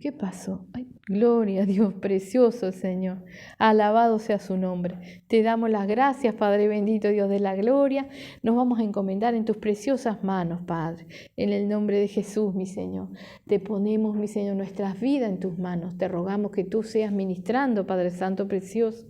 ¿Qué pasó? Ay, gloria a Dios, precioso Señor. Alabado sea su nombre. Te damos las gracias, Padre bendito, Dios de la gloria. Nos vamos a encomendar en tus preciosas manos, Padre. En el nombre de Jesús, mi Señor. Te ponemos, mi Señor, nuestras vidas en tus manos. Te rogamos que tú seas ministrando, Padre Santo precioso,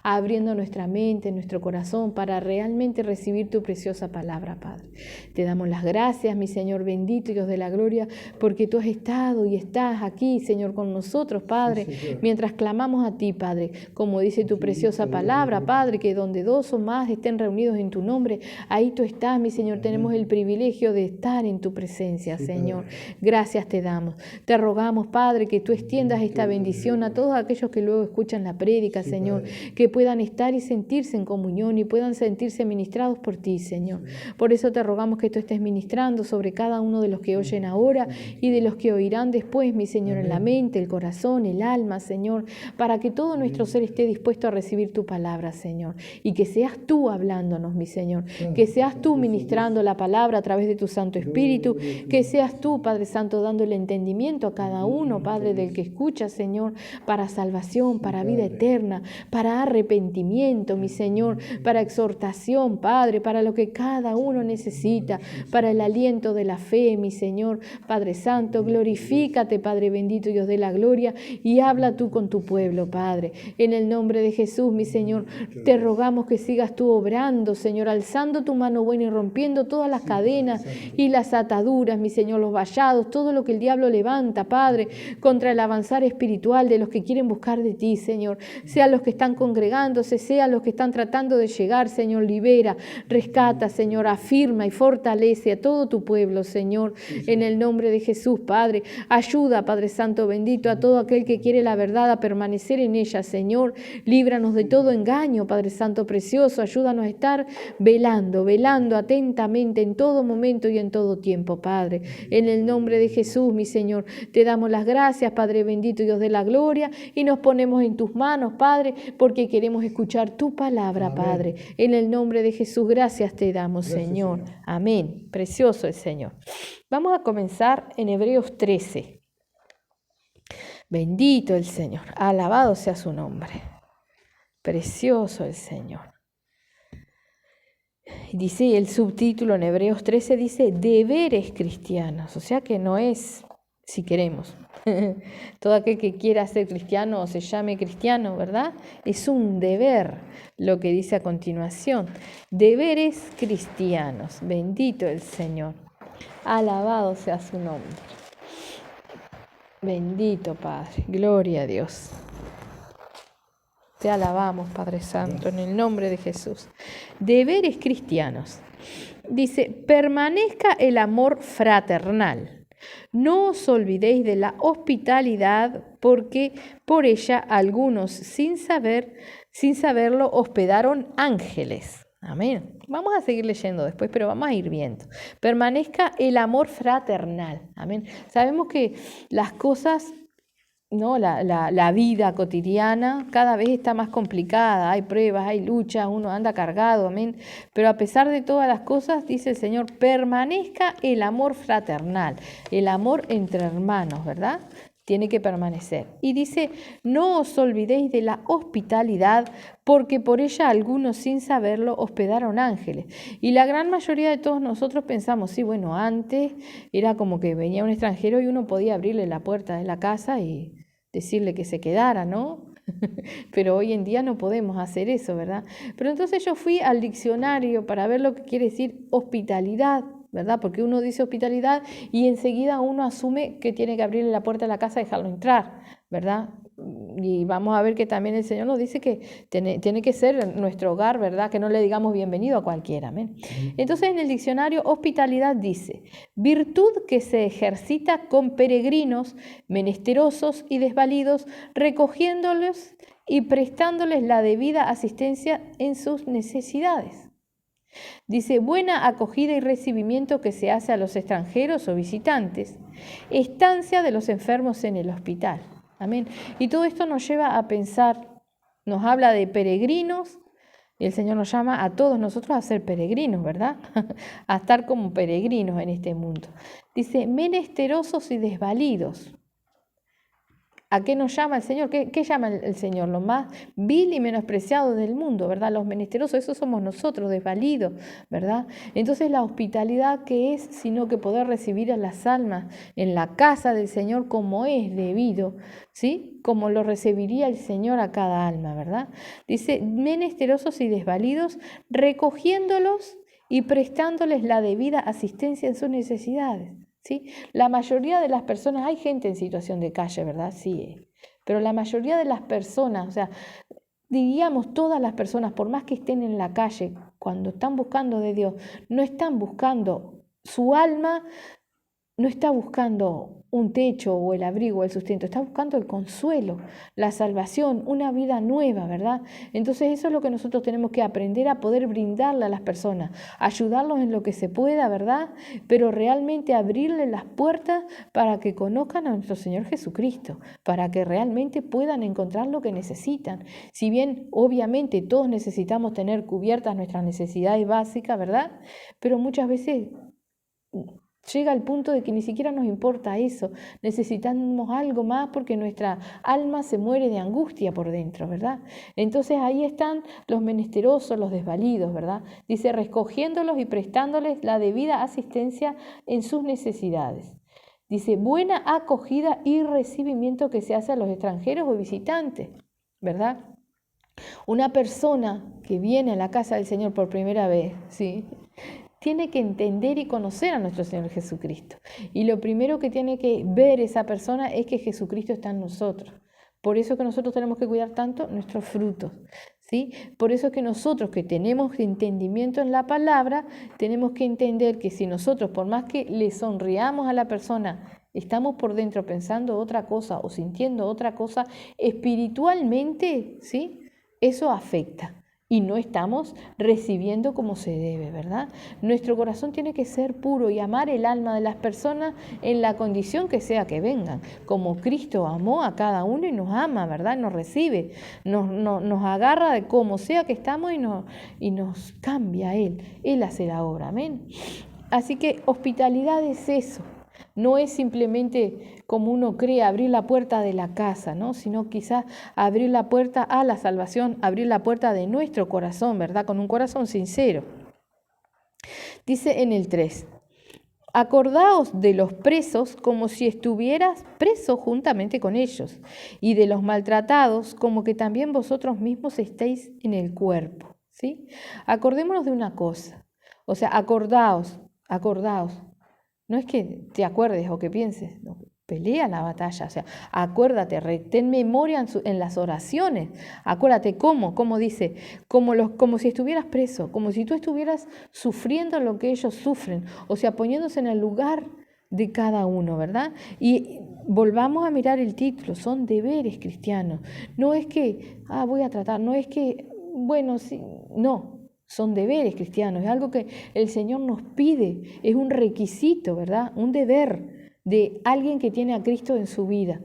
abriendo nuestra mente, nuestro corazón para realmente recibir tu preciosa palabra, Padre. Te damos las gracias, mi Señor bendito, Dios de la gloria, porque tú has estado y estás aquí, Señor, con nosotros, Padre, mientras clamamos a ti, Padre, como dice tu preciosa palabra, Padre, que donde dos o más estén reunidos en tu nombre, ahí tú estás, mi Señor. Tenemos el privilegio de estar en tu presencia, Señor. Gracias te damos. Te rogamos, Padre, que tú extiendas esta bendición a todos aquellos que luego escuchan la prédica, Señor, que puedan estar y sentirse en comunión y puedan sentirse ministrados por ti, Señor. Por eso te rogamos que tú estés ministrando sobre cada uno de los que oyen ahora y de los que oirán después, mi Señor, en la mente, el corazón, el alma, Señor, para que todo nuestro ser esté dispuesto a recibir tu palabra, Señor, y que seas tú hablándonos, mi Señor, que seas tú ministrando la palabra a través de tu Santo Espíritu, que seas tú, Padre Santo, dando el entendimiento a cada uno, Padre, del que escucha, Señor, para salvación, para vida eterna, para arrepentimiento, mi Señor, para exhortación, Padre, para lo que cada uno necesita, para el aliento de la fe, mi Señor. Padre Santo, glorifícate, Padre bendito, Dios de la gloria, y habla tú con tu pueblo, Padre. En el nombre de Jesús, mi Señor, te rogamos que sigas tú obrando, Señor, alzando tu mano buena y rompiendo todas las cadenas y las ataduras, mi Señor, los vallados, todo lo que el diablo levanta, Padre, contra el avanzar espiritual de los que quieren buscar de ti, Señor. Sea los que están congregándose, sea los que están tratando de llegar, Señor, libera, rescata, Señor, afirma y fortalece a todo tu pueblo, Señor, en el nombre de Jesús, Padre. Ayuda, Padre Santo bendito, a todo aquel que quiere la verdad a permanecer en ella, Señor. Líbranos de todo engaño, Padre Santo precioso. Ayúdanos a estar velando atentamente en todo momento y en todo tiempo, Padre. En el nombre de Jesús, mi Señor, te damos las gracias, Padre bendito, Dios de la gloria, y nos ponemos en tus manos, Padre, porque queremos escuchar tu palabra, Padre. En el nombre de Jesús, gracias te damos, Señor. Amén. Precioso el Señor. Vamos a comenzar en Hebreos 13. Bendito el Señor. Alabado sea su nombre. Precioso el Señor. Dice el subtítulo en Hebreos 13, dice deberes cristianos, o sea que no es si queremos. Todo aquel que quiera ser cristiano o se llame cristiano, ¿verdad? Es un deber lo que dice a continuación. Deberes cristianos. Bendito el Señor. Alabado sea su nombre. Bendito Padre. Gloria a Dios. Te alabamos, Padre Santo, en el nombre de Jesús. Deberes cristianos. Dice, permanezca el amor fraternal. No os olvidéis de la hospitalidad, porque por ella algunos, sin saberlo, hospedaron ángeles. Amén. Vamos a seguir leyendo después, pero vamos a ir viendo. Permanezca el amor fraternal. Amén. Sabemos que las cosas, ¿no? La vida cotidiana cada vez está más complicada, hay pruebas, hay luchas, uno anda cargado, amén. Pero a pesar de todas las cosas, dice el Señor, permanezca el amor fraternal, el amor entre hermanos, ¿verdad? Tiene que permanecer. Y dice, no os olvidéis de la hospitalidad, porque por ella algunos sin saberlo hospedaron ángeles. Y la gran mayoría de todos nosotros pensamos, sí, bueno, antes era como que venía un extranjero y uno podía abrirle la puerta de la casa y decirle que se quedara, ¿no? Pero hoy en día no podemos hacer eso, ¿verdad? Pero entonces yo fui al diccionario para ver lo que quiere decir hospitalidad, ¿verdad? Porque uno dice hospitalidad y enseguida uno asume que tiene que abrirle la puerta de la casa y dejarlo entrar, ¿verdad? Y vamos a ver que también el Señor nos dice que tiene que ser nuestro hogar, ¿verdad? Que no le digamos bienvenido a cualquiera, ¿amén? Entonces en el diccionario hospitalidad dice, virtud que se ejercita con peregrinos, menesterosos y desvalidos, recogiéndolos y prestándoles la debida asistencia en sus necesidades. Dice, buena acogida y recibimiento que se hace a los extranjeros o visitantes, estancia de los enfermos en el hospital. Amén. Y todo esto nos lleva a pensar, nos habla de peregrinos, y el Señor nos llama a todos nosotros a ser peregrinos, ¿verdad? A estar como peregrinos en este mundo. Dice, menesterosos y desvalidos. ¿A qué nos llama el Señor? ¿Qué llama el Señor? Lo más vil y menospreciado del mundo, ¿verdad? Los menesterosos, esos somos nosotros, desvalidos, ¿verdad? Entonces la hospitalidad, ¿qué es? Sino que poder recibir a las almas en la casa del Señor como es debido, ¿sí? Como lo recibiría el Señor a cada alma, ¿verdad? Dice, menesterosos y desvalidos, recogiéndolos y prestándoles la debida asistencia en sus necesidades. ¿Sí? La mayoría de las personas, hay gente en situación de calle, ¿verdad? Sí, pero la mayoría de las personas, o sea, diríamos todas las personas, por más que estén en la calle, cuando están buscando de Dios, no están buscando su alma, no está buscando un techo o el abrigo o el sustento, está buscando el consuelo, la salvación, una vida nueva, ¿verdad? Entonces eso es lo que nosotros tenemos que aprender a poder brindarle a las personas, ayudarlos en lo que se pueda, ¿verdad? Pero realmente abrirle las puertas para que conozcan a nuestro Señor Jesucristo, para que realmente puedan encontrar lo que necesitan. Si bien obviamente todos necesitamos tener cubiertas nuestras necesidades básicas, ¿verdad? Pero muchas veces llega al punto de que ni siquiera nos importa eso, necesitamos algo más porque nuestra alma se muere de angustia por dentro, ¿verdad? Entonces ahí están los menesterosos, los desvalidos, ¿verdad? Dice, recogiéndolos y prestándoles la debida asistencia en sus necesidades. Dice, buena acogida y recibimiento que se hace a los extranjeros o visitantes, ¿verdad? Una persona que viene a la casa del Señor por primera vez, ¿sí?, tiene que entender y conocer a nuestro Señor Jesucristo. Y lo primero que tiene que ver esa persona es que Jesucristo está en nosotros. Por eso que nosotros tenemos que cuidar tanto nuestros frutos, ¿sí? Por eso que nosotros que tenemos entendimiento en la palabra, tenemos que entender que si nosotros, por más que le sonriamos a la persona, estamos por dentro pensando otra cosa o sintiendo otra cosa, espiritualmente, ¿sí?, eso afecta. Y no estamos recibiendo como se debe, ¿verdad? Nuestro corazón tiene que ser puro y amar el alma de las personas en la condición que sea que vengan. Como Cristo amó a cada uno y nos ama, ¿verdad? Nos recibe, nos agarra de como sea que estamos y nos cambia a Él. Él hace la obra, amén. Así que hospitalidad es eso. No es simplemente, como uno cree, abrir la puerta de la casa, ¿no?, sino quizás abrir la puerta a la salvación, abrir la puerta de nuestro corazón, ¿verdad?, con un corazón sincero. Dice en el 3, acordaos de los presos como si estuvieras preso juntamente con ellos, y de los maltratados como que también vosotros mismos estéis en el cuerpo, ¿sí? Acordémonos de una cosa, o sea, acordaos. No es que te acuerdes o que pienses, no, pelea la batalla, o sea, acuérdate, ten memoria en las oraciones, acuérdate cómo dice, como si estuvieras preso, como si tú estuvieras sufriendo lo que ellos sufren, o sea, poniéndose en el lugar de cada uno, ¿verdad? Y volvamos a mirar el título, son deberes cristianos, no es que, voy a tratar, no es que, bueno, sí, no. Son deberes cristianos, es algo que el Señor nos pide, es un requisito, ¿verdad? Un deber de alguien que tiene a Cristo en su vida.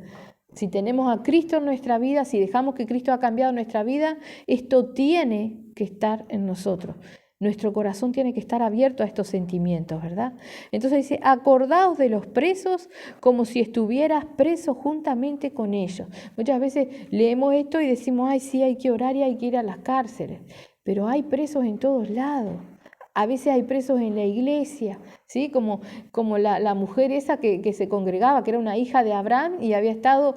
Si tenemos a Cristo en nuestra vida, si dejamos que Cristo ha cambiado nuestra vida, esto tiene que estar en nosotros. Nuestro corazón tiene que estar abierto a estos sentimientos, ¿verdad? Entonces dice, acordaos de los presos como si estuvieras preso juntamente con ellos. Muchas veces leemos esto y decimos, sí, hay que orar y hay que ir a las cárceles. Pero hay presos en todos lados. A veces hay presos en la iglesia, ¿sí? Como la mujer esa que se congregaba, que era una hija de Abraham y había estado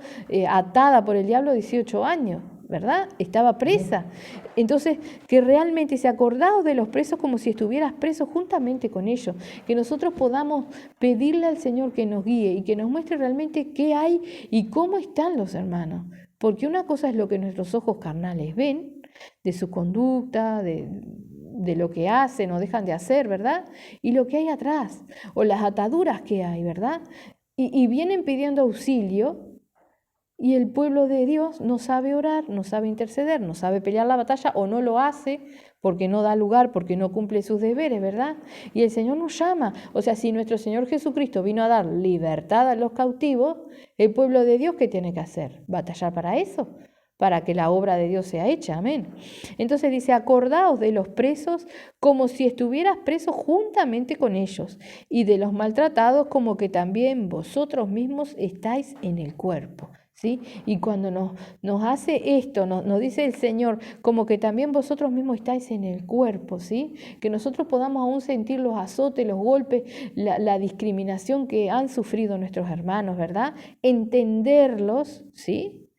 atada por el diablo 18 años, ¿verdad? Estaba presa. Entonces, que realmente se acordaos de los presos como si estuvieras preso juntamente con ellos. Que nosotros podamos pedirle al Señor que nos guíe y que nos muestre realmente qué hay y cómo están los hermanos. Porque una cosa es lo que nuestros ojos carnales ven, de su conducta, de lo que hacen o dejan de hacer, ¿verdad? Y lo que hay atrás, o las ataduras que hay, ¿verdad? Y vienen pidiendo auxilio y el pueblo de Dios no sabe orar, no sabe interceder, no sabe pelear la batalla o no lo hace porque no da lugar, porque no cumple sus deberes, ¿verdad? Y el Señor nos llama. O sea, si nuestro Señor Jesucristo vino a dar libertad a los cautivos, el pueblo de Dios, ¿qué tiene que hacer? ¿Batallar para eso? para que la obra de Dios sea hecha. Amén. Entonces dice, acordaos de los presos como si estuvieras presos juntamente con ellos, y de los maltratados como que también vosotros mismos estáis en el cuerpo. ¿Sí? Y cuando nos hace esto, nos dice el Señor, como que también vosotros mismos estáis en el cuerpo, ¿sí? Que nosotros podamos aún sentir los azotes, los golpes, la discriminación que han sufrido nuestros hermanos, ¿verdad? Entenderlos, ¿sí?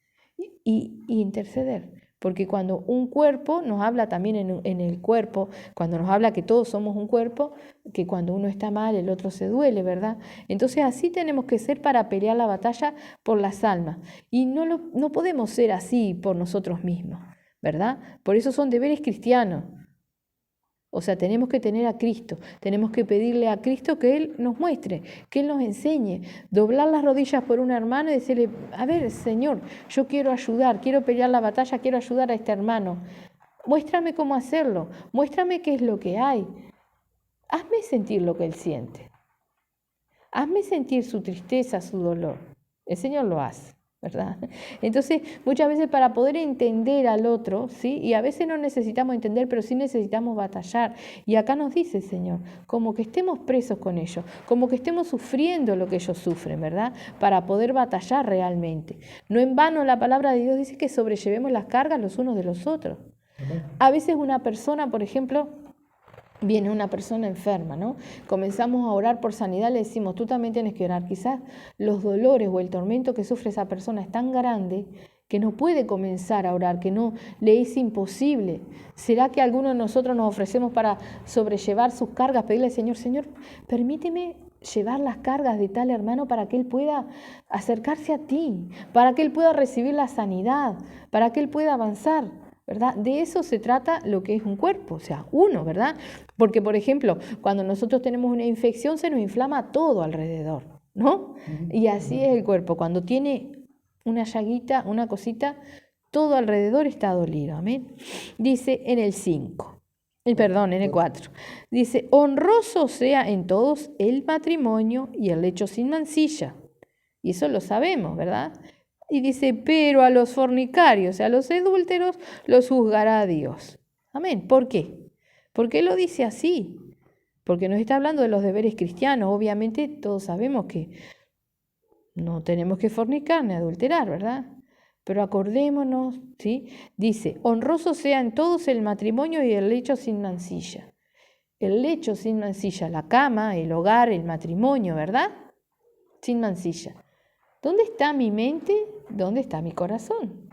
Y interceder. Porque cuando un cuerpo nos habla también en el cuerpo, cuando nos habla que todos somos un cuerpo, que cuando uno está mal el otro se duele, ¿verdad? Entonces así tenemos que ser para pelear la batalla por las almas. Y no podemos ser así por nosotros mismos, ¿verdad? Por eso son deberes cristianos. O sea, tenemos que tener a Cristo, tenemos que pedirle a Cristo que Él nos muestre, que Él nos enseñe, doblar las rodillas por un hermano y decirle, a ver, Señor, yo quiero ayudar, quiero pelear la batalla, quiero ayudar a este hermano. Muéstrame cómo hacerlo, muéstrame qué es lo que hay. Hazme sentir lo que Él siente. Hazme sentir su tristeza, su dolor. El Señor lo hace, ¿verdad? Entonces, muchas veces para poder entender al otro, ¿sí? Y a veces no necesitamos entender, pero sí necesitamos batallar. Y acá nos dice el Señor, como que estemos presos con ellos, como que estemos sufriendo lo que ellos sufren, ¿verdad? Para poder batallar realmente. No en vano la palabra de Dios dice que sobrellevemos las cargas los unos de los otros. A veces una persona, por ejemplo, viene una persona enferma, ¿no? Comenzamos a orar por sanidad, le decimos, tú también tienes que orar. Quizás los dolores o el tormento que sufre esa persona es tan grande que no puede comenzar a orar, que no le es imposible. ¿Será que alguno de nosotros nos ofrecemos para sobrellevar sus cargas, pedirle al Señor, Señor, permíteme llevar las cargas de tal hermano para que él pueda acercarse a ti, para que él pueda recibir la sanidad, para que él pueda avanzar? ¿Verdad? De eso se trata lo que es un cuerpo, o sea, uno, ¿verdad? Porque, por ejemplo, cuando nosotros tenemos una infección se nos inflama todo alrededor, ¿no? Y así es el cuerpo, cuando tiene una llaguita, una cosita, todo alrededor está dolido, amén. Dice en el 5, en el 4, dice, honroso sea en todos el matrimonio y el lecho sin mancilla. Y eso lo sabemos, ¿verdad? Y dice, pero a los fornicarios, a los adúlteros, los juzgará Dios. Amén. ¿Por qué? ¿Por qué lo dice así? Porque nos está hablando de los deberes cristianos. Obviamente todos sabemos que no tenemos que fornicar ni adulterar, ¿verdad? Pero acordémonos, ¿sí? Dice, honroso sea en todos el matrimonio y el lecho sin mancilla. El lecho sin mancilla, la cama, el hogar, el matrimonio, ¿verdad? Sin mancilla. ¿Dónde está mi mente? ¿Dónde está mi corazón?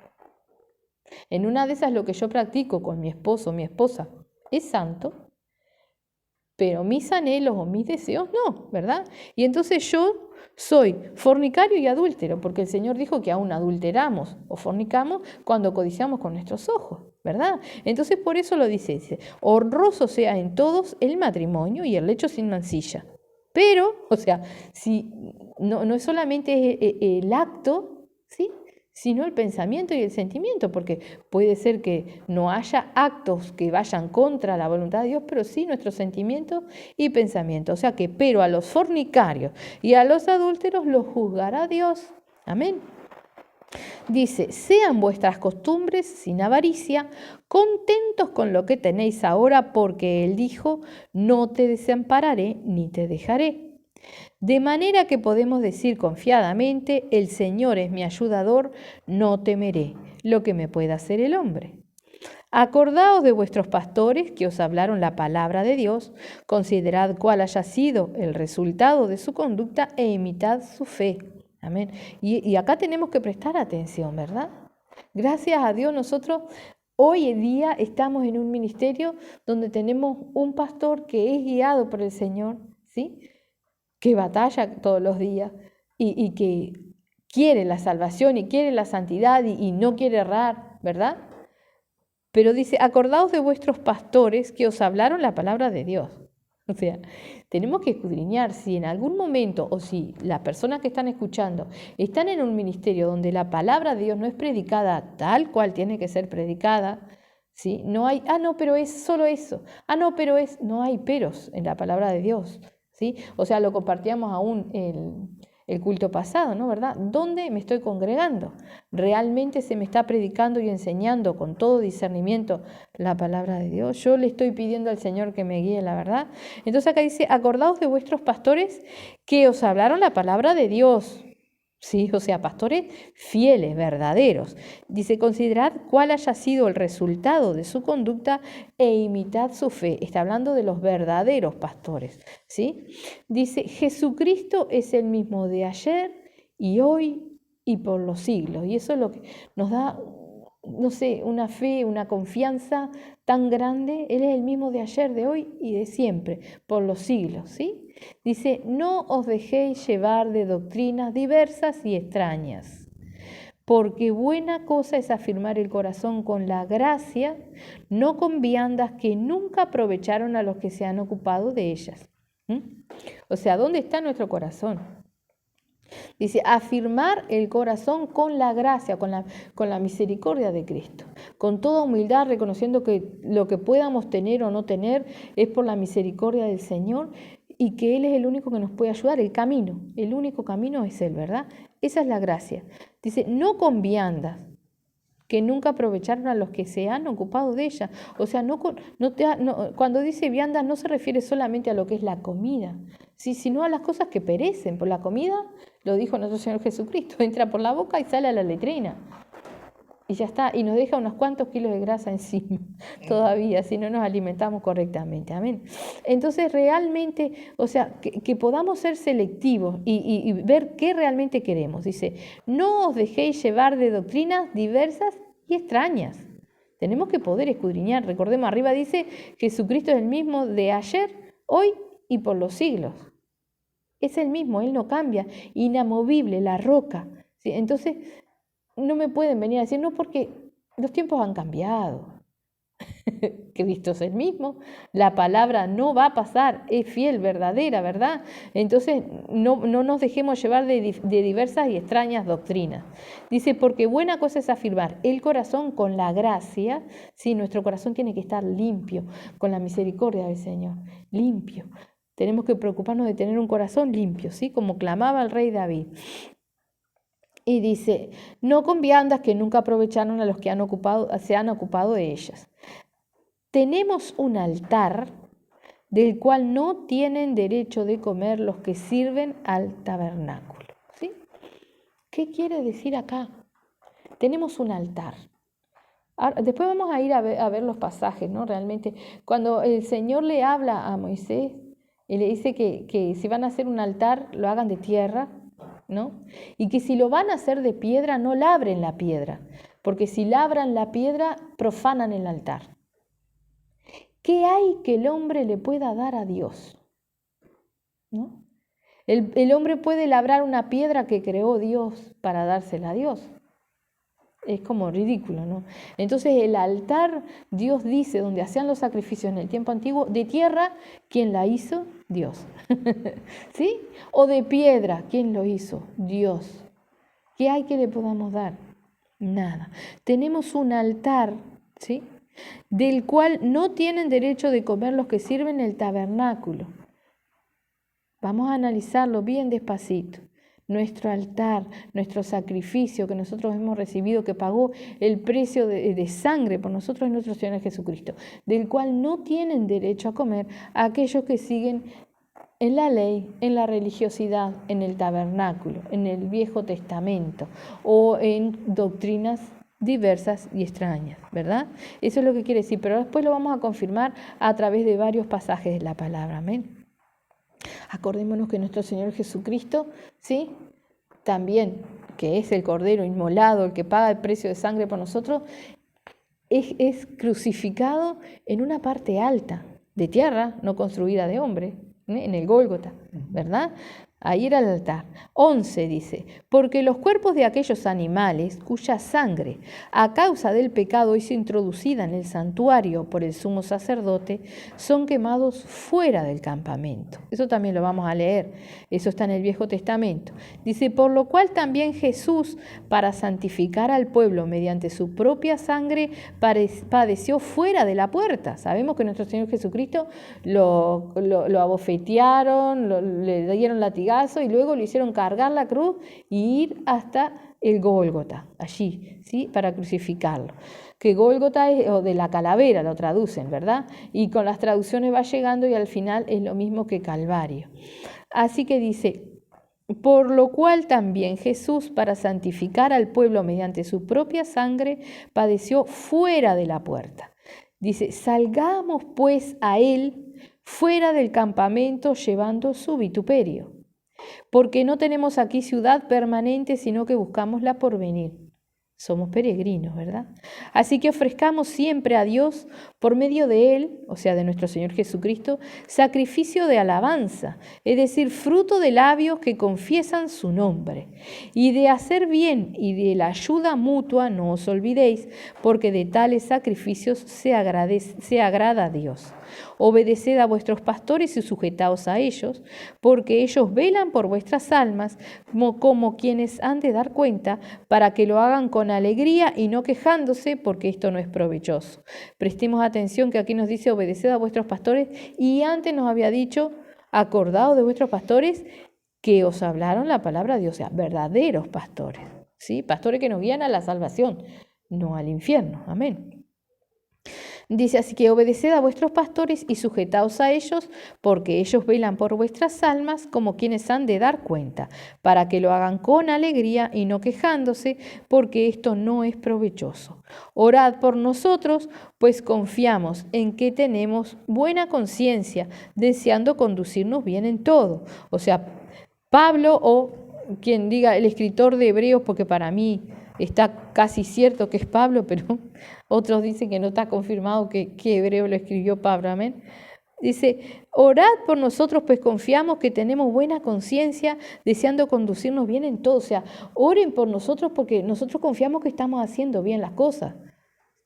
En una de esas lo que yo practico con mi esposo o mi esposa es santo, pero mis anhelos o mis deseos no, ¿verdad? Y entonces yo soy fornicario y adúltero, porque el Señor dijo que aún adulteramos o fornicamos cuando codiciamos con nuestros ojos, ¿verdad? Entonces por eso lo dice, honroso sea en todos el matrimonio y el lecho sin mancilla. Pero, o sea, si no es solamente el acto, ¿sí? Sino el pensamiento y el sentimiento, porque puede ser que no haya actos que vayan contra la voluntad de Dios, pero sí nuestros sentimientos y pensamientos. O sea que, pero a los fornicarios y a los adúlteros los juzgará Dios. Amén. Dice, sean vuestras costumbres sin avaricia, contentos con lo que tenéis ahora, porque Él dijo, no te desampararé ni te dejaré. De manera que podemos decir confiadamente, el Señor es mi ayudador, no temeré lo que me pueda hacer el hombre. Acordaos de vuestros pastores que os hablaron la palabra de Dios, considerad cuál haya sido el resultado de su conducta e imitad su fe. Amén. Y acá tenemos que prestar atención, ¿verdad? Gracias a Dios nosotros hoy en día estamos en un ministerio donde tenemos un pastor que es guiado por el Señor, ¿sí? Que batalla todos los días y que quiere la salvación y quiere la santidad y no quiere errar, ¿verdad? Pero dice, acordaos de vuestros pastores que os hablaron la palabra de Dios. O sea, tenemos que escudriñar si en algún momento o si las personas que están escuchando están en un ministerio donde la palabra de Dios no es predicada tal cual tiene que ser predicada, ¿sí? No hay, no, pero es solo eso. No, pero no hay peros en la palabra de Dios, ¿sí? O sea, lo compartíamos aún el culto pasado, ¿no? ¿Verdad? ¿Dónde me estoy congregando? ¿Realmente se me está predicando y enseñando con todo discernimiento la palabra de Dios? Yo le estoy pidiendo al Señor que me guíe, la verdad. Entonces acá dice, acordaos de vuestros pastores que os hablaron la palabra de Dios. Sí, o sea, pastores fieles, verdaderos. Dice, considerad cuál haya sido el resultado de su conducta e imitad su fe. Está hablando de los verdaderos pastores, ¿sí? Dice, Jesucristo es el mismo de ayer y hoy y por los siglos. Y eso es lo que nos da, no sé, una fe, una confianza tan grande. Él es el mismo de ayer, de hoy y de siempre, por los siglos, ¿sí? Dice, no os dejéis llevar de doctrinas diversas y extrañas, porque buena cosa es afirmar el corazón con la gracia, no con viandas que nunca aprovecharon a los que se han ocupado de ellas. O sea, ¿dónde está nuestro corazón? Dice, afirmar el corazón con la gracia, con la misericordia de Cristo, con toda humildad, reconociendo que lo que podamos tener o no tener es por la misericordia del Señor y que Él es el único que nos puede ayudar, el único camino es Él, ¿verdad? Esa es la gracia. Dice, no con viandas que nunca aprovecharon a los que se han ocupado de ella. O sea, cuando dice viandas no se refiere solamente a lo que es la comida, ¿sí? Sino a las cosas que perecen. Por la comida, lo dijo nuestro Señor Jesucristo, entra por la boca y sale a la letrina. Y ya está, y nos deja unos cuantos kilos de grasa encima todavía, si no nos alimentamos correctamente. Amén. Entonces, realmente, o sea, que podamos ser selectivos y ver qué realmente queremos. Dice, no os dejéis llevar de doctrinas diversas y extrañas. Tenemos que poder escudriñar. Recordemos, arriba dice, Jesucristo es el mismo de ayer, hoy y por los siglos. Es el mismo, Él no cambia, inamovible, la roca. ¿Sí? Entonces, no me pueden venir a decir, no, porque los tiempos han cambiado. Cristo es el mismo, la palabra no va a pasar, es fiel, verdadera, ¿verdad? Entonces no nos dejemos llevar de diversas y extrañas doctrinas. Dice, porque buena cosa es afirmar el corazón con la gracia, sí, nuestro corazón tiene que estar limpio, con la misericordia del Señor, limpio. Tenemos que preocuparnos de tener un corazón limpio, ¿sí? Como clamaba el rey David. Y dice, no con viandas que nunca aprovecharon a los que se han ocupado de ellas. Tenemos un altar del cual no tienen derecho de comer los que sirven al tabernáculo. ¿Sí? ¿Qué quiere decir acá? Tenemos un altar. Ahora, después vamos a ir a ver los pasajes, ¿no? Realmente, cuando el Señor le habla a Moisés y le dice que si van a hacer un altar, lo hagan de tierra, ¿no? Y que si lo van a hacer de piedra, no labren la piedra, porque si labran la piedra, profanan el altar. ¿Qué hay que el hombre le pueda dar a Dios? ¿No? El hombre puede labrar una piedra que creó Dios para dársela a Dios. Es como ridículo, ¿no? Entonces el altar, Dios dice, donde hacían los sacrificios en el tiempo antiguo, de tierra, ¿quién la hizo? Dios. ¿Sí? O de piedra, ¿quién lo hizo? Dios. ¿Qué hay que le podamos dar? Nada. Tenemos un altar, ¿sí? Del cual no tienen derecho de comer los que sirven el tabernáculo. Vamos a analizarlo bien despacito. Nuestro altar, nuestro sacrificio que nosotros hemos recibido, que pagó el precio de sangre por nosotros, es nuestro Señor Jesucristo, del cual no tienen derecho a comer aquellos que siguen en la ley, en la religiosidad, en el tabernáculo, en el Viejo Testamento o en doctrinas diversas y extrañas, ¿verdad? Eso es lo que quiere decir, pero después lo vamos a confirmar a través de varios pasajes de la palabra, amén. Acordémonos que nuestro Señor Jesucristo, ¿sí? También, que es el Cordero inmolado, el que paga el precio de sangre por nosotros, es crucificado en una parte alta, de tierra, no construida de hombre, en el Gólgota, ¿verdad? Ahí era el altar. 11 dice, porque los cuerpos de aquellos animales cuya sangre a causa del pecado es introducida en el santuario por el sumo sacerdote, son quemados fuera del campamento. Eso también lo vamos a leer, eso está en el Viejo Testamento. Dice, por lo cual también Jesús, para santificar al pueblo mediante su propia sangre, padeció fuera de la puerta. Sabemos que nuestro Señor Jesucristo lo abofetearon, le dieron latigazos latigazo y luego le hicieron cargar la cruz y ir hasta el Gólgota, allí, ¿sí? Para crucificarlo. Que Gólgota es o de la calavera, lo traducen, ¿verdad? Y con las traducciones va llegando y al final es lo mismo que Calvario. Así que dice, por lo cual también Jesús, para santificar al pueblo mediante su propia sangre, padeció fuera de la puerta. Dice, salgamos pues a él fuera del campamento llevando su vituperio, porque no tenemos aquí ciudad permanente, sino que buscamos la porvenir. Somos peregrinos, ¿verdad? Así que ofrezcamos siempre a Dios, por medio de Él, o sea, de nuestro Señor Jesucristo, sacrificio de alabanza, es decir, fruto de labios que confiesan su nombre. Y de hacer bien y de la ayuda mutua no os olvidéis, porque de tales sacrificios se agrada a Dios. Obedeced a vuestros pastores y sujetaos a ellos, porque ellos velan por vuestras almas como quienes han de dar cuenta, para que lo hagan con alegría y no quejándose, porque esto no es provechoso. Prestemos atención que aquí nos dice obedeced a vuestros pastores y antes nos había dicho acordaos de vuestros pastores que os hablaron la palabra de Dios, o sea, verdaderos pastores, ¿sí? Pastores que nos guían a la salvación, no al infierno. Amén. Dice, así que obedeced a vuestros pastores y sujetaos a ellos, porque ellos velan por vuestras almas como quienes han de dar cuenta, para que lo hagan con alegría y no quejándose, porque esto no es provechoso. Orad por nosotros, pues confiamos en que tenemos buena conciencia, deseando conducirnos bien en todo. O sea, Pablo o quien diga el escritor de Hebreos, porque para mí está casi cierto que es Pablo, pero otros dicen que no está confirmado que Hebreo lo escribió Pablo, amén. Dice, orad por nosotros, pues confiamos que tenemos buena conciencia, deseando conducirnos bien en todo. O sea, oren por nosotros porque nosotros confiamos que estamos haciendo bien las cosas,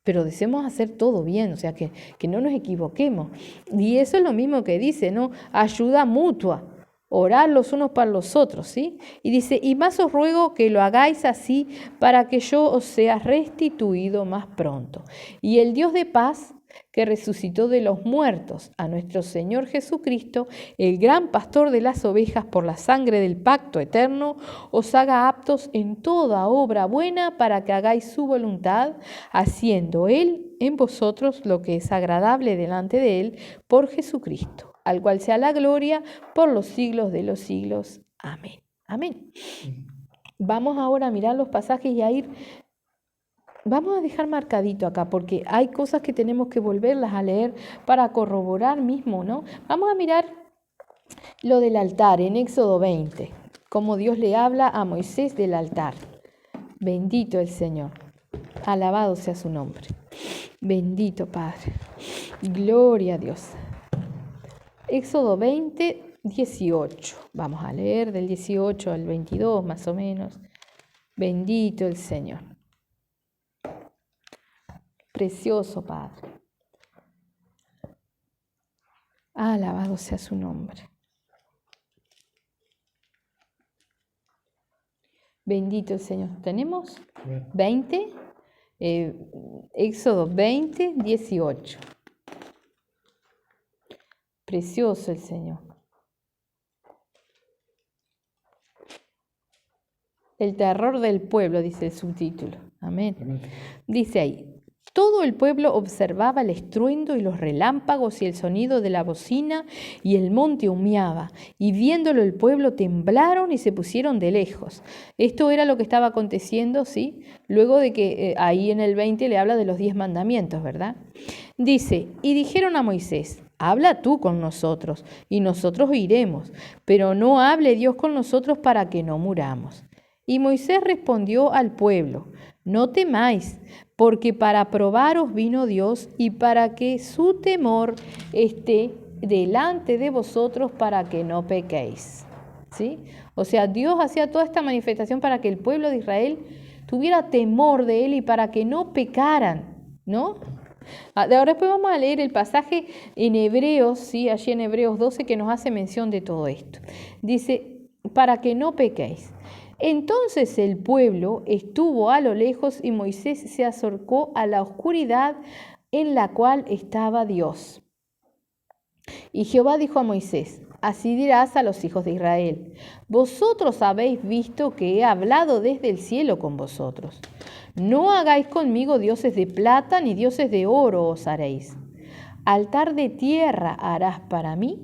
pero deseamos hacer todo bien, o sea, que no nos equivoquemos. Y eso es lo mismo que dice, ¿no? Ayuda mutua. Orad los unos para los otros, ¿sí? Y dice, y más os ruego que lo hagáis así para que yo os sea restituido más pronto. Y el Dios de paz, que resucitó de los muertos a nuestro Señor Jesucristo, el gran pastor de las ovejas por la sangre del pacto eterno, os haga aptos en toda obra buena para que hagáis su voluntad, haciendo Él en vosotros lo que es agradable delante de Él por Jesucristo, al cual sea la gloria por los siglos de los siglos. Amén. Amén. Vamos ahora a mirar los pasajes y a ir, vamos a dejar marcadito acá, porque hay cosas que tenemos que volverlas a leer para corroborar mismo, ¿no? Vamos a mirar lo del altar en Éxodo 20, cómo Dios le habla a Moisés del altar. Bendito el Señor, alabado sea su nombre. Bendito Padre, gloria a Dios. Éxodo 20, 18. Vamos a leer del 18 al 22 más o menos. Bendito el Señor. Precioso Padre. Alabado sea su nombre. Bendito el Señor. ¿Tenemos? 20. Éxodo 20, 18. Precioso el Señor. El terror del pueblo, dice el subtítulo. Amén. Dice ahí, todo el pueblo observaba el estruendo y los relámpagos y el sonido de la bocina, y el monte humeaba, y viéndolo el pueblo temblaron y se pusieron de lejos. Esto era lo que estaba aconteciendo, ¿sí? Luego de que ahí en el 20 le habla de los 10 mandamientos, ¿verdad? Dice, y dijeron a Moisés, habla tú con nosotros, y nosotros oiremos, pero no hable Dios con nosotros para que no muramos. Y Moisés respondió al pueblo, no temáis, porque para probaros vino Dios y para que su temor esté delante de vosotros para que no pequéis. ¿Sí? O sea, Dios hacía toda esta manifestación para que el pueblo de Israel tuviera temor de Él y para que no pecaran, ¿no? Ahora después vamos a leer el pasaje en Hebreos, ¿sí? Allí en Hebreos 12 que nos hace mención de todo esto. Dice, para que no pequéis. Entonces el pueblo estuvo a lo lejos y Moisés se acercó a la oscuridad en la cual estaba Dios. Y Jehová dijo a Moisés, Así dirás a los hijos de Israel: vosotros habéis visto que he hablado desde el cielo con vosotros. No hagáis conmigo dioses de plata ni dioses de oro os haréis. Altar de tierra harás para mí,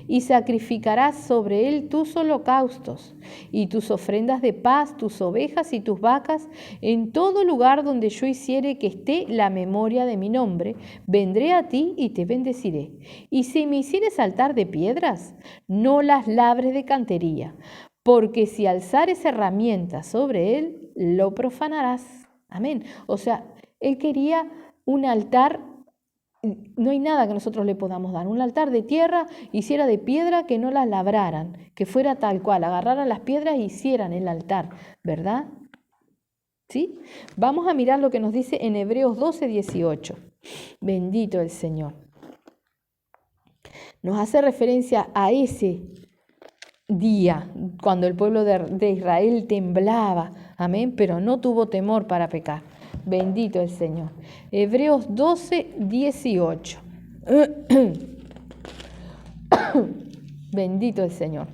y sacrificarás sobre él tus holocaustos y tus ofrendas de paz, tus ovejas y tus vacas, en todo lugar donde yo hiciere que esté la memoria de mi nombre. Vendré a ti y te bendeciré. Y si me hicieres altar de piedras, no las labres de cantería, porque si alzares herramientas sobre él, lo profanarás. Amén. O sea, él quería un altar. No hay nada que nosotros le podamos dar. Un altar de tierra, hiciera de piedra, que no las labraran, que fuera tal cual, agarraran las piedras e hicieran el altar, ¿verdad? ¿Sí? Vamos a mirar lo que nos dice en Hebreos 12:18. Bendito el Señor. Nos hace referencia a ese día, cuando el pueblo de Israel temblaba, amén, pero no tuvo temor para pecar. Bendito el Señor. Hebreos 12:18. Bendito el Señor.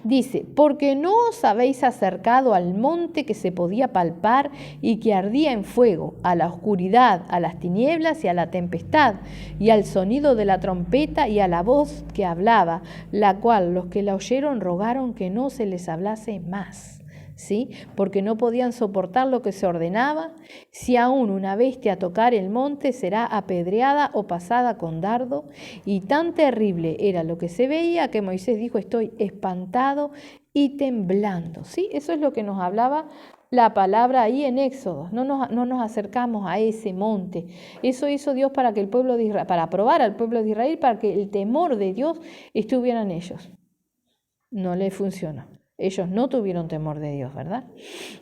Dice: porque no os habéis acercado al monte que se podía palpar y que ardía en fuego, a la oscuridad, a las tinieblas y a la tempestad, y al sonido de la trompeta y a la voz que hablaba, la cual los que la oyeron rogaron que no se les hablase más. ¿Sí? Porque no podían soportar lo que se ordenaba. Si aún una bestia tocar el monte, será apedreada o pasada con dardo. Y tan terrible era lo que se veía que Moisés dijo: estoy espantado y temblando. ¿Sí? Eso es lo que nos hablaba la palabra ahí en Éxodo. No nos acercamos a ese monte. Eso hizo Dios para que el pueblo de Israel, para probar al pueblo de Israel, para que el temor de Dios estuviera en ellos. No le funcionó. Ellos no tuvieron temor de Dios, ¿verdad?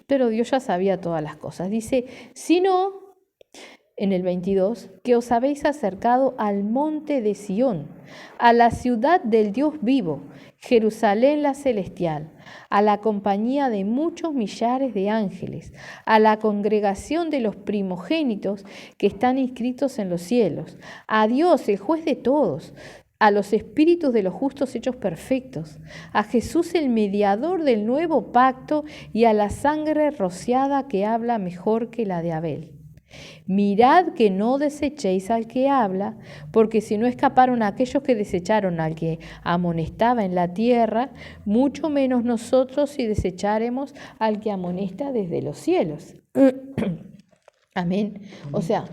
Pero Dios ya sabía todas las cosas. Dice: sino, en el 22, que os habéis acercado al monte de Sión, a la ciudad del Dios vivo, Jerusalén la celestial, a la compañía de muchos millares de ángeles, a la congregación de los primogénitos que están inscritos en los cielos, a Dios, el juez de todos, a los espíritus de los justos hechos perfectos, a Jesús el mediador del nuevo pacto y a la sangre rociada que habla mejor que la de Abel. Mirad que no desechéis al que habla, porque si no escaparon aquellos que desecharon al que amonestaba en la tierra, mucho menos nosotros si desecharemos al que amonesta desde los cielos. Amén. O sea,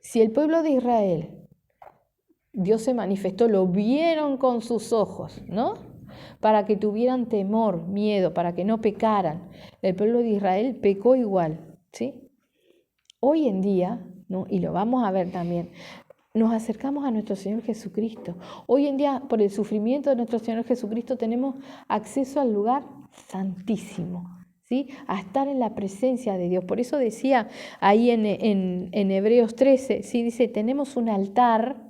si el pueblo de Israel, Dios se manifestó, lo vieron con sus ojos, ¿no? Para que tuvieran temor, miedo, para que no pecaran. El pueblo de Israel pecó igual, ¿sí? Hoy en día, ¿no? Y lo vamos a ver también, nos acercamos a nuestro Señor Jesucristo. Hoy en día, por el sufrimiento de nuestro Señor Jesucristo, tenemos acceso al lugar santísimo, ¿sí? A estar en la presencia de Dios. Por eso decía ahí en Hebreos 13, ¿sí? Dice: tenemos un altar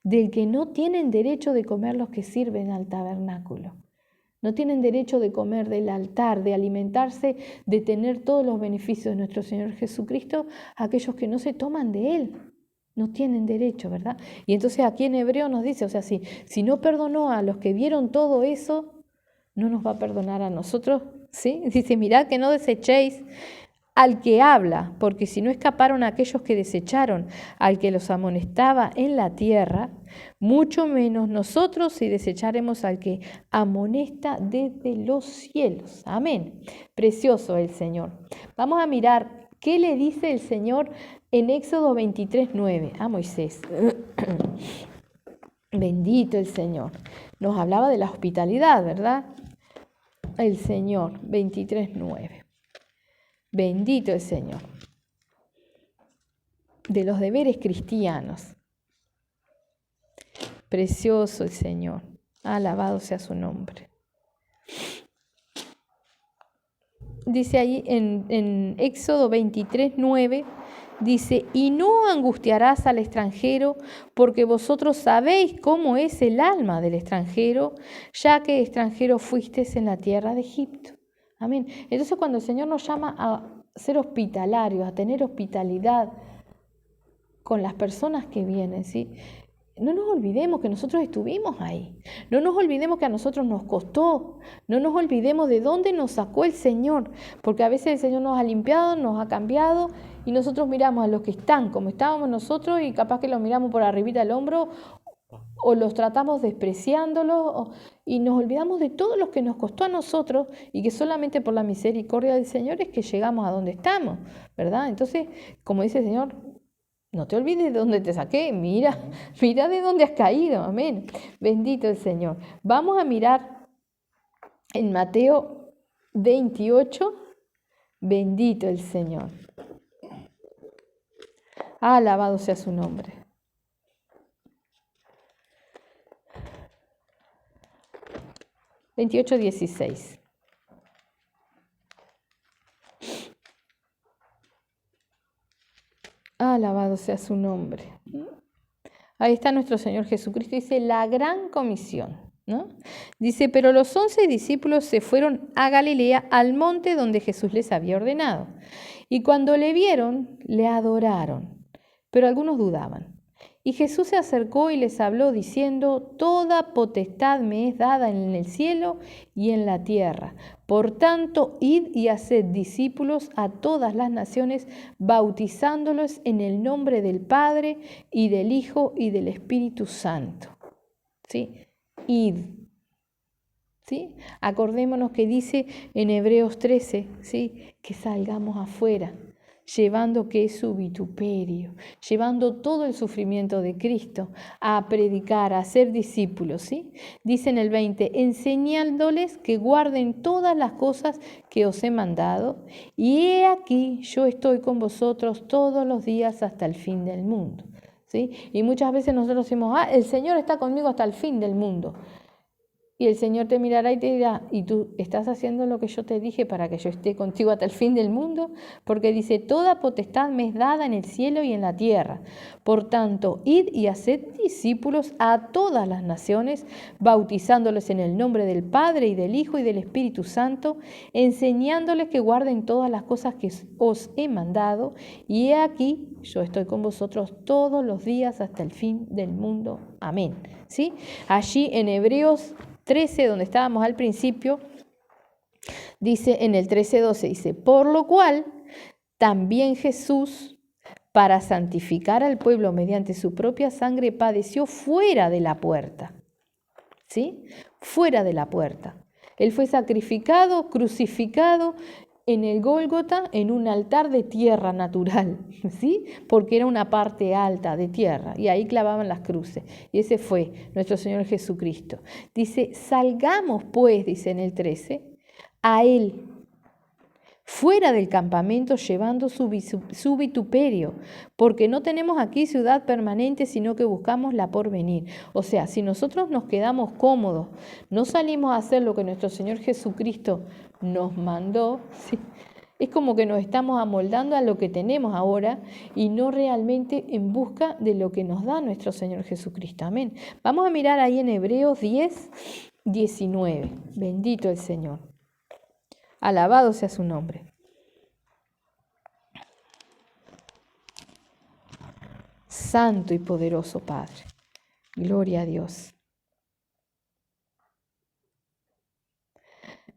del que no tienen derecho de comer los que sirven al tabernáculo. No tienen derecho de comer del altar, de alimentarse, de tener todos los beneficios de nuestro Señor Jesucristo, aquellos que no se toman de Él. No tienen derecho, ¿verdad? Y entonces aquí en Hebreo nos dice, o sea, si no perdonó a los que vieron todo eso, no nos va a perdonar a nosotros, ¿sí? Dice: mirad que no desechéis al que habla, porque si no escaparon aquellos que desecharon al que los amonestaba en la tierra, mucho menos nosotros si desecharemos al que amonesta desde los cielos. Amén. Precioso el Señor. Vamos a mirar qué le dice el Señor en Éxodo 23:9 a Moisés. Bendito el Señor. Nos hablaba de la hospitalidad, ¿verdad? El Señor, 23:9. Bendito el Señor. De los deberes cristianos. Precioso el Señor. Alabado sea su nombre. Dice ahí en Éxodo 23:9, dice: y no angustiarás al extranjero, porque vosotros sabéis cómo es el alma del extranjero, ya que extranjero fuisteis en la tierra de Egipto. Amén. Entonces, cuando el Señor nos llama a ser hospitalarios, a tener hospitalidad con las personas que vienen, ¿sí? no nos olvidemos que nosotros estuvimos ahí. No nos olvidemos que a nosotros nos costó. No nos olvidemos de dónde nos sacó el Señor. Porque a veces el Señor nos ha limpiado, nos ha cambiado y nosotros miramos a los que están como estábamos nosotros y capaz que los miramos por arribita del hombro o los tratamos despreciándolos y nos olvidamos de todos los que nos costó a nosotros y que solamente por la misericordia del Señor es que llegamos a donde estamos, ¿verdad? Entonces, como dice el Señor, no te olvides de dónde te saqué, mira de dónde has caído, amén. Bendito el Señor. Vamos a mirar en Mateo 28, bendito el Señor. Alabado sea su nombre. Veintiocho, 16. Alabado sea su nombre. Ahí está nuestro Señor Jesucristo. Dice la gran comisión, ¿no? Dice, pero los 11 discípulos se fueron a Galilea, al monte donde Jesús les había ordenado. Y cuando le vieron, le adoraron, pero algunos dudaban. Y Jesús se acercó y les habló diciendo, toda potestad me es dada en el cielo y en la tierra. Por tanto, id y haced discípulos a todas las naciones, bautizándolos en el nombre del Padre y del Hijo y del Espíritu Santo. ¿Sí? Id. ¿Sí? Acordémonos que dice en Hebreos 13, ¿sí? Que salgamos afuera, llevando que es su vituperio, llevando todo el sufrimiento de Cristo a predicar, a ser discípulos, ¿sí? Dice en el 20, enseñándoles que guarden todas las cosas que os he mandado, y he aquí yo estoy con vosotros todos los días hasta el fin del mundo, ¿sí? Y muchas veces nosotros decimos, el Señor está conmigo hasta el fin del mundo. Y el Señor te mirará y te dirá, ¿y tú estás haciendo lo que yo te dije para que yo esté contigo hasta el fin del mundo? Porque dice, toda potestad me es dada en el cielo y en la tierra. Por tanto, id y haced discípulos a todas las naciones, bautizándoles en el nombre del Padre y del Hijo y del Espíritu Santo, enseñándoles que guarden todas las cosas que os he mandado. Y he aquí, yo estoy con vosotros todos los días hasta el fin del mundo. Amén. ¿Sí? Allí en Hebreos 13, donde estábamos al principio, dice en el 13:12, dice, por lo cual también Jesús, para santificar al pueblo mediante su propia sangre, padeció fuera de la puerta. ¿Sí? Fuera de la puerta. Él fue sacrificado, crucificado en el Gólgota, en un altar de tierra natural, ¿sí? Porque era una parte alta de tierra, y ahí clavaban las cruces. Y ese fue nuestro Señor Jesucristo. Dice, salgamos pues, dice en el 13, a Él, fuera del campamento, llevando su vituperio, porque no tenemos aquí ciudad permanente, sino que buscamos la porvenir. O sea, si nosotros nos quedamos cómodos, no salimos a hacer lo que nuestro Señor Jesucristo nos mandó, ¿sí? Es como que nos estamos amoldando a lo que tenemos ahora y no realmente en busca de lo que nos da nuestro Señor Jesucristo. Amén. Vamos a mirar ahí en Hebreos 10, 19. Bendito el Señor. Alabado sea su nombre. Santo y poderoso Padre. Gloria a Dios.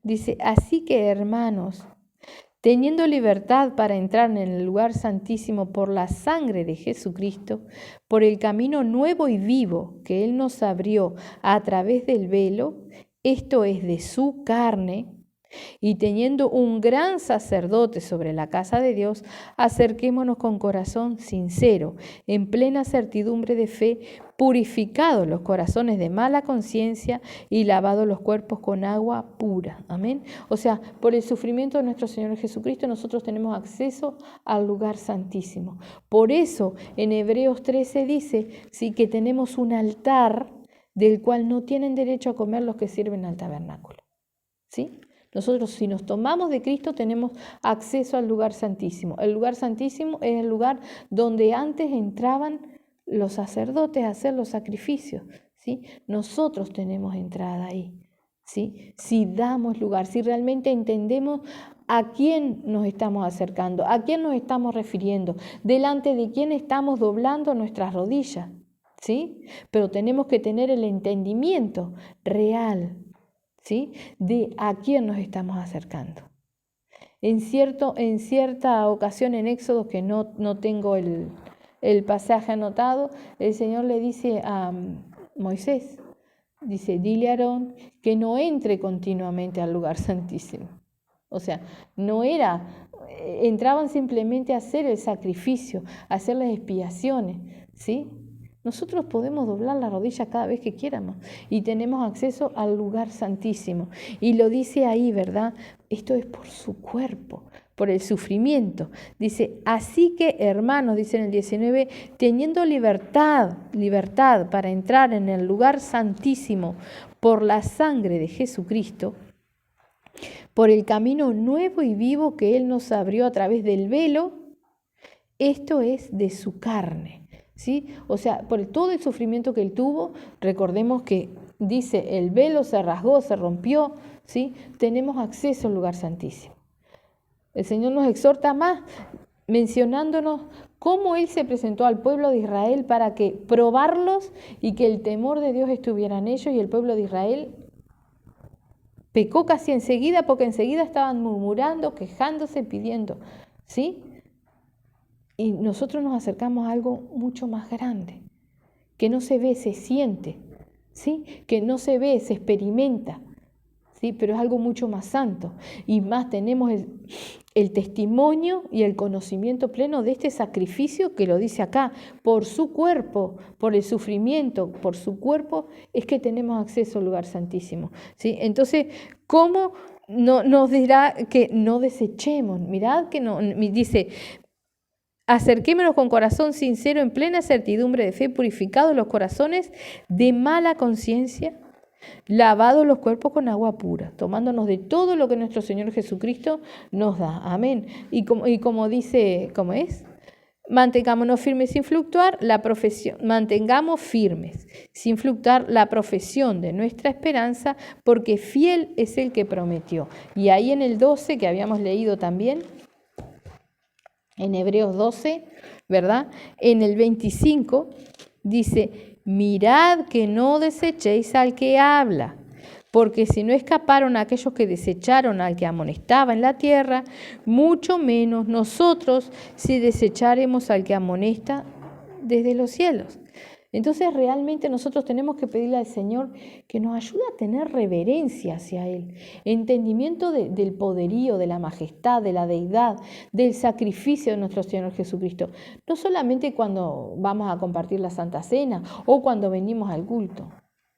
Dice, así que hermanos, teniendo libertad para entrar en el lugar santísimo por la sangre de Jesucristo, por el camino nuevo y vivo que Él nos abrió a través del velo, esto es de su carne, y teniendo un gran sacerdote sobre la casa de Dios, acerquémonos con corazón sincero, en plena certidumbre de fe, purificados los corazones de mala conciencia y lavados los cuerpos con agua pura. Amén. O sea, por el sufrimiento de nuestro Señor Jesucristo nosotros tenemos acceso al lugar santísimo. Por eso en Hebreos 13 dice, sí, que tenemos un altar del cual no tienen derecho a comer los que sirven al tabernáculo. ¿Sí? Nosotros, si nos tomamos de Cristo, tenemos acceso al lugar santísimo. El lugar santísimo es el lugar donde antes entraban los sacerdotes a hacer los sacrificios, ¿sí? Nosotros tenemos entrada ahí, ¿sí? Si damos lugar, si realmente entendemos a quién nos estamos acercando, a quién nos estamos refiriendo, delante de quién estamos doblando nuestras rodillas, ¿sí? Pero tenemos que tener el entendimiento real, ¿sí? De a quién nos estamos acercando. En cierta ocasión en Éxodo, que no tengo el pasaje anotado, el Señor le dice a Moisés, dice, dile a Aarón que no entre continuamente al lugar santísimo. O sea, entraban simplemente a hacer el sacrificio, a hacer las expiaciones, ¿sí? Nosotros podemos doblar la rodilla cada vez que quieramos y tenemos acceso al lugar santísimo. Y lo dice ahí, ¿verdad? Esto es por su cuerpo, por el sufrimiento. Dice, así que hermanos, dice en el 19, teniendo libertad para entrar en el lugar santísimo por la sangre de Jesucristo, por el camino nuevo y vivo que Él nos abrió a través del velo, esto es de su carne. ¿Sí? O sea, por todo el sufrimiento que Él tuvo, recordemos que dice, el velo se rasgó, se rompió, ¿sí? Tenemos acceso al lugar santísimo. El Señor nos exhorta más, mencionándonos cómo Él se presentó al pueblo de Israel para que probarlos y que el temor de Dios estuviera en ellos, y el pueblo de Israel pecó casi enseguida, porque enseguida estaban murmurando, quejándose, pidiendo, ¿sí? Y nosotros nos acercamos a algo mucho más grande, que no se ve, se siente, ¿sí? Que no se ve, se experimenta, ¿sí? Pero es algo mucho más santo. Y más tenemos el testimonio y el conocimiento pleno de este sacrificio que lo dice acá. Por su cuerpo, por el sufrimiento, por su cuerpo, es que tenemos acceso al lugar santísimo, ¿sí? Entonces, ¿cómo nos dirá que no desechemos? Mirad que no, dice... Acerquémonos con corazón sincero, en plena certidumbre de fe, purificados los corazones de mala conciencia, lavados los cuerpos con agua pura, tomándonos de todo lo que nuestro Señor Jesucristo nos da. Amén. Y como dice, ¿cómo es? Mantengámonos firmes sin fluctuar la profesión, mantengamos firmes sin fluctuar la profesión de nuestra esperanza, porque fiel es el que prometió. Y ahí en el 12, que habíamos leído también, en Hebreos 12, ¿verdad? En el 25 dice, mirad que no desechéis al que habla, porque si no escaparon aquellos que desecharon al que amonestaba en la tierra, mucho menos nosotros si desecharemos al que amonesta desde los cielos. Entonces realmente nosotros tenemos que pedirle al Señor que nos ayude a tener reverencia hacia Él, entendimiento del poderío, de la majestad, de la deidad, del sacrificio de nuestro Señor Jesucristo. No solamente cuando vamos a compartir la Santa Cena o cuando venimos al culto,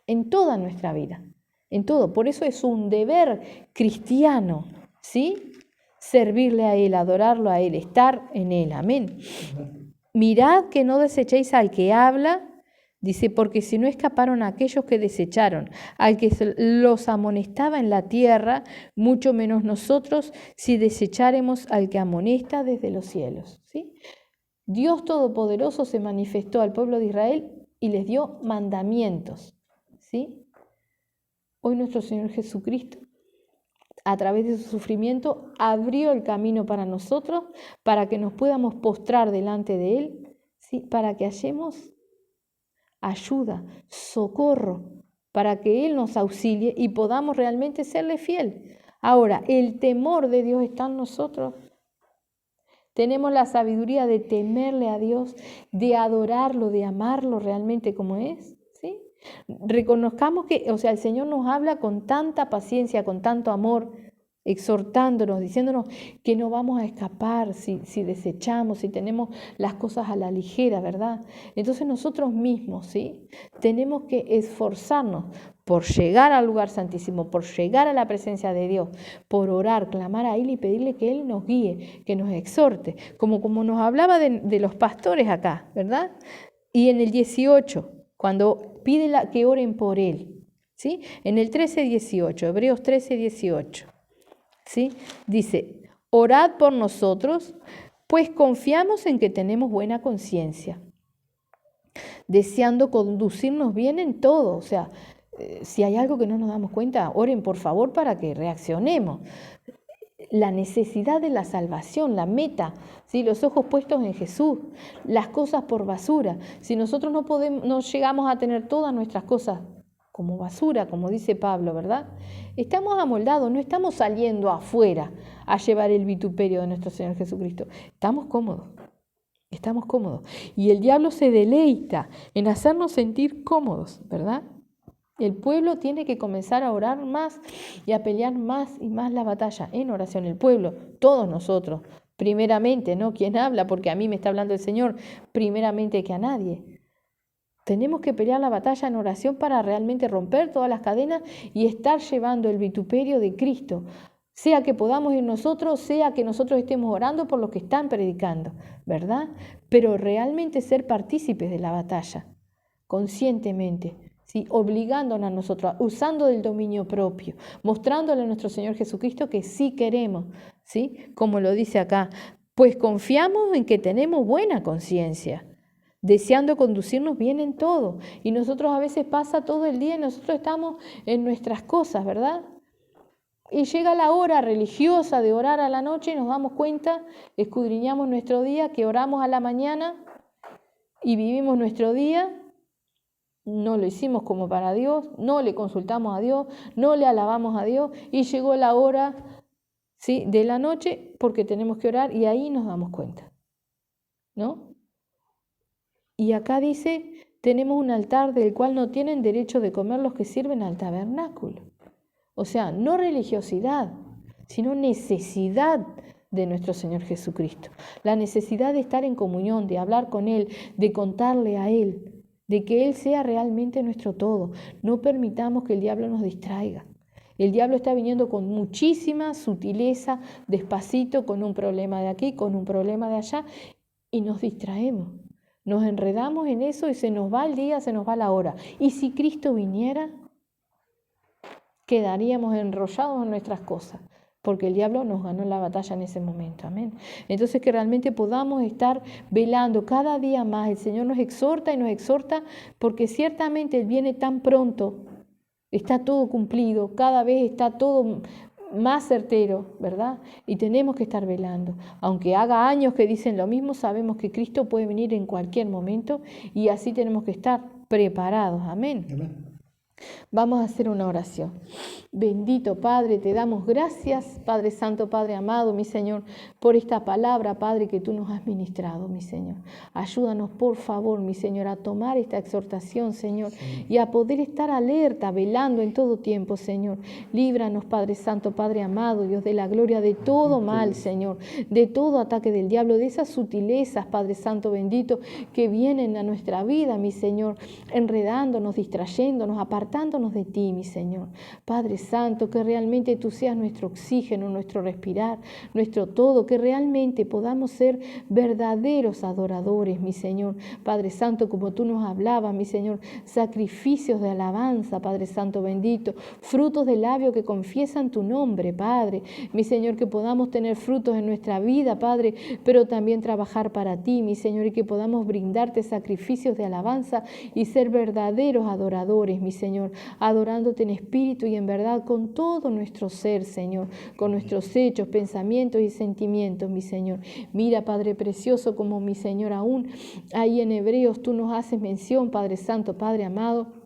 en toda nuestra vida, en todo. Por eso es un deber cristiano, ¿sí? Servirle a Él, adorarlo a Él, estar en Él. Amén. Mirad que no desechéis al que habla. Dice, porque si no escaparon aquellos que desecharon, al que los amonestaba en la tierra, mucho menos nosotros si desecharemos al que amonesta desde los cielos. ¿Sí? Dios Todopoderoso se manifestó al pueblo de Israel y les dio mandamientos. ¿Sí? Hoy nuestro Señor Jesucristo, a través de su sufrimiento, abrió el camino para nosotros, para que nos podamos postrar delante de Él, ¿sí? Para que hallemos ayuda, socorro, para que Él nos auxilie y podamos realmente serle fiel. Ahora, el temor de Dios está en nosotros. Tenemos la sabiduría de temerle a Dios, de adorarlo, de amarlo realmente como es, ¿sí? Reconozcamos que, el Señor nos habla con tanta paciencia, con tanto amor, exhortándonos, diciéndonos que no vamos a escapar si desechamos, si tenemos las cosas a la ligera, ¿verdad? Entonces nosotros mismos, ¿sí? Tenemos que esforzarnos por llegar al lugar santísimo, por llegar a la presencia de Dios, por orar, clamar a Él y pedirle que Él nos guíe, que nos exhorte, como nos hablaba de los pastores acá, ¿verdad? Y en el 18, cuando pide que oren por Él, ¿sí? En el 13:18, Hebreos 13:18. ¿Sí? Dice, orad por nosotros, pues confiamos en que tenemos buena conciencia, deseando conducirnos bien en todo. Si hay algo que no nos damos cuenta, oren por favor para que reaccionemos. la necesidad de la salvación, la meta, ¿sí? Los ojos puestos en Jesús, las cosas por basura. Si nosotros no llegamos a tener todas nuestras cosas como basura, como dice Pablo, ¿verdad? Estamos amoldados, no estamos saliendo afuera a llevar el vituperio de nuestro Señor Jesucristo. Estamos cómodos. Estamos cómodos. Y el diablo se deleita en hacernos sentir cómodos, ¿verdad? El pueblo tiene que comenzar a orar más y a pelear más y más la batalla en oración. El pueblo, todos nosotros, primeramente, ¿no? ¿Quién habla? Porque a mí me está hablando el Señor, primeramente que a nadie. Tenemos que pelear la batalla en oración para realmente romper todas las cadenas y estar llevando el vituperio de Cristo. Sea que podamos ir nosotros, sea que nosotros estemos orando por los que están predicando, ¿verdad? Pero realmente ser partícipes de la batalla, conscientemente, ¿sí? Obligándonos a nosotros, usando del dominio propio, mostrándole a nuestro Señor Jesucristo que sí queremos, ¿sí? Como lo dice acá, pues confiamos en que tenemos buena conciencia, deseando conducirnos bien en todo. Y nosotros a veces pasa todo el día y nosotros estamos en nuestras cosas, ¿verdad? Y llega la hora religiosa de orar a la noche y nos damos cuenta, escudriñamos nuestro día, que oramos a la mañana y vivimos nuestro día, no lo hicimos como para Dios, no le consultamos a Dios, no le alabamos a Dios y llegó la hora, ¿sí?, de la noche porque tenemos que orar y ahí nos damos cuenta, ¿no? Y acá dice, tenemos un altar del cual no tienen derecho de comer los que sirven al tabernáculo. O sea, no religiosidad, sino necesidad de nuestro Señor Jesucristo. La necesidad de estar en comunión, de hablar con Él, de contarle a Él, de que Él sea realmente nuestro todo. No permitamos que el diablo nos distraiga. El diablo está viniendo con muchísima sutileza, despacito, con un problema de aquí, con un problema de allá, y nos distraemos. Nos enredamos en eso y se nos va el día, se nos va la hora. Y si Cristo viniera, quedaríamos enrollados en nuestras cosas, porque el diablo nos ganó la batalla en ese momento, amén. Entonces que realmente podamos estar velando cada día más. El Señor nos exhorta y nos exhorta porque ciertamente Él viene tan pronto, está todo cumplido, cada vez está todo más certero, ¿verdad? Y tenemos que estar velando. Aunque haga años que dicen lo mismo, sabemos que Cristo puede venir en cualquier momento y así tenemos que estar preparados, amén. Amén. Vamos a hacer una oración. Bendito Padre, te damos gracias, Padre Santo, Padre amado, mi Señor, por esta palabra, Padre, que tú nos has ministrado, mi Señor. Ayúdanos, por favor, mi Señor, a tomar esta exhortación, Señor, y a poder estar alerta, velando en todo tiempo, Señor. Líbranos, Padre Santo, Padre amado, Dios de la gloria, de todo mal, Señor, de todo ataque del diablo, de esas sutilezas, Padre Santo, bendito, que vienen a nuestra vida, mi Señor, enredándonos, distrayéndonos, apartándonos de ti, mi Señor. Padre Santo, que realmente tú seas nuestro oxígeno, nuestro respirar, nuestro todo, que realmente podamos ser verdaderos adoradores, mi Señor. Padre Santo, como tú nos hablabas, mi Señor, sacrificios de alabanza, Padre Santo bendito, frutos de labio que confiesan tu nombre, Padre. Mi Señor, que podamos tener frutos en nuestra vida, Padre, pero también trabajar para ti, mi Señor, y que podamos brindarte sacrificios de alabanza y ser verdaderos adoradores, mi Señor, adorándote en espíritu y en verdad con todo nuestro ser, Señor, con nuestros hechos, pensamientos y sentimientos, mi Señor. Mira, Padre precioso, como mi Señor, aún ahí en Hebreos tú nos haces mención, Padre Santo, Padre amado,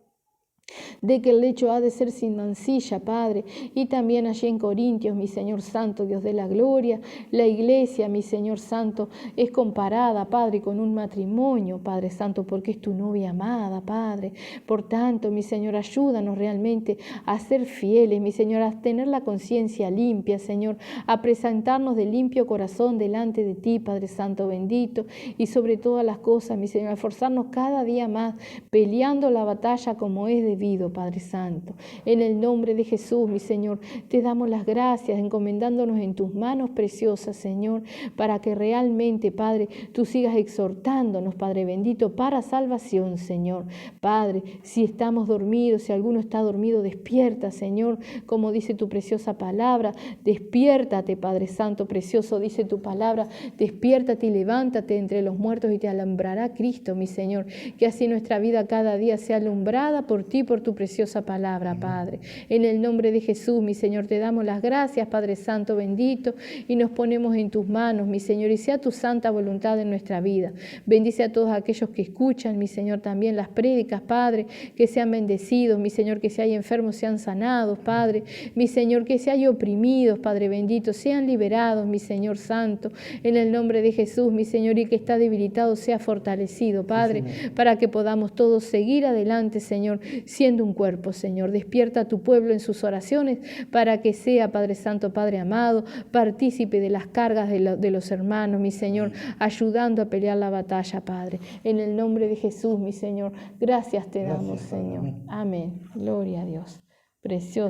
de que el lecho ha de ser sin mancilla, Padre, y también allí en Corintios, mi Señor Santo, Dios de la gloria, la iglesia, mi Señor Santo, es comparada, Padre, con un matrimonio, Padre Santo, porque es tu novia amada, Padre. Por tanto, mi Señor, ayúdanos realmente a ser fieles, mi Señor, a tener la conciencia limpia, Señor, a presentarnos de limpio corazón delante de ti, Padre Santo bendito, y sobre todas las cosas, mi Señor, a esforzarnos cada día más, peleando la batalla como es debido, Padre Santo. En el nombre de Jesús, mi Señor, te damos las gracias, encomendándonos en tus manos preciosas, Señor, para que realmente, Padre, tú sigas exhortándonos, Padre bendito, para salvación, Señor. Padre, si estamos dormidos, si alguno está dormido, despierta, Señor, como dice tu preciosa palabra. Despiértate, Padre Santo, precioso, dice tu palabra. Despiértate y levántate entre los muertos y te alumbrará Cristo, mi Señor. Que así nuestra vida cada día sea alumbrada por ti, ti por tu preciosa palabra, Padre. En el nombre de Jesús, mi Señor, te damos las gracias, Padre Santo bendito, y nos ponemos en tus manos, mi Señor, y sea tu santa voluntad en nuestra vida. Bendice a todos aquellos que escuchan, mi Señor, también las prédicas, Padre, que sean bendecidos, mi Señor, que si hay enfermos sean sanados, Padre, mi Señor, que si hay oprimidos, Padre bendito, sean liberados, mi Señor Santo, en el nombre de Jesús, mi Señor, y que está debilitado sea fortalecido, Padre, para que podamos todos seguir adelante, Señor, siendo un cuerpo, Señor. Despierta a tu pueblo en sus oraciones para que sea, Padre Santo, Padre amado, partícipe de las cargas de los hermanos, mi Señor, ayudando a pelear la batalla, Padre. En el nombre de Jesús, mi Señor, gracias te damos, Señor. Amén. Gloria a Dios. Precioso.